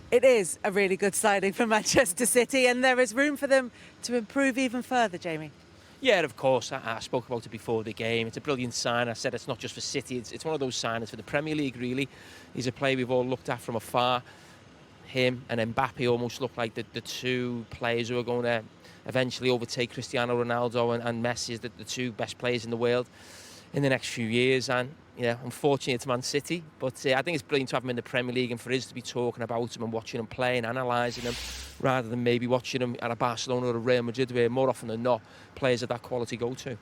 It is a really good signing for Manchester City, and there is room for them to improve even further, Jamie. Yeah, of course. I spoke about it before the game. It's a brilliant sign. I said it's not just for City. It's one of those signings for the Premier League, really. He's a player we've all looked at from afar. Him and Mbappe almost look like the two players who are going to eventually overtake Cristiano Ronaldo and Messi as the two best players in the world in the next few years. And yeah, unfortunately it's Man City, but I think it's brilliant to have him in the Premier League and for us to be talking about him and watching him play and analysing him rather than maybe watching him at a Barcelona or a Real Madrid, where more often than not players of that quality go to.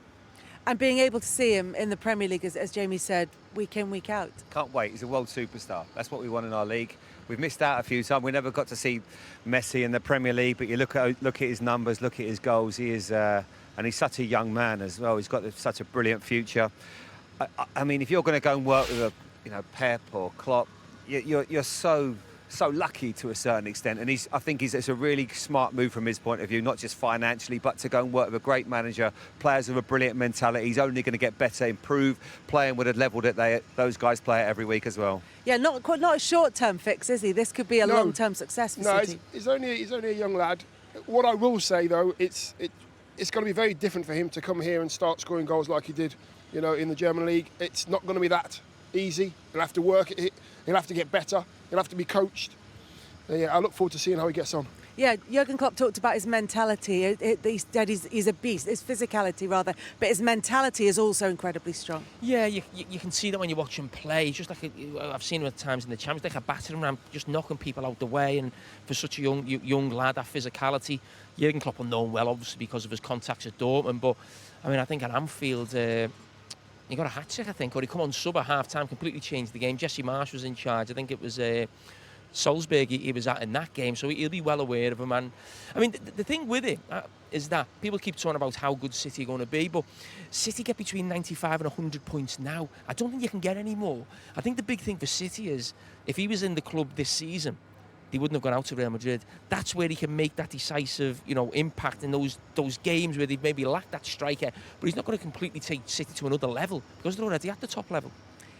And being able to see him in the Premier League, as Jamie said, week in, week out. Can't wait. He's a world superstar. That's what we want in our league. We've missed out a few times. We never got to see Messi in the Premier League, but you look at his numbers, look at his goals. He is, and he's such a young man as well. He's got such a brilliant future. I mean, if you're going to go and work with Pep or Klopp, you're so lucky to a certain extent. And I think it's a really smart move from his point of view, not just financially, but to go and work with a great manager, players with a brilliant mentality. He's only going to get better, improve, playing with a level that those guys play at every week as well. Yeah, not a short-term fix, is he? This could be a long-term success for City. He's only a young lad. What I will say though, it's going to be very different for him to come here and start scoring goals like he did, in the German league. It's not going to be that easy. He'll have to work at it. He'll have to get better. He'll have to be coached. Yeah, I look forward to seeing how he gets on. Yeah, Jurgen Klopp talked about his mentality. He said he's a beast, his physicality rather, but his mentality is also incredibly strong. Yeah, you can see that when you watch him play. He's just like I've seen him at times in the Champions League, like a battering ram, just knocking people out the way. And for such a young lad, that physicality, Jurgen Klopp will know him well, obviously because of his contacts at Dortmund. But I mean, I think at Anfield, he got a hat-trick, I think, or he come on sub at half-time, completely changed the game. Jesse Marsh was in charge. I think it was Salzburg he was at in that game, so he'll be well aware of him. And I mean, the thing with it is that people keep talking about how good City are going to be, but City get between 95 and 100 points now. I don't think you can get any more. I think the big thing for City is, if he was in the club this season, he wouldn't have gone out to Real Madrid. That's where he can make that decisive, impact in those games where they've maybe lacked that striker. But he's not going to completely take City to another level because they're already at the top level.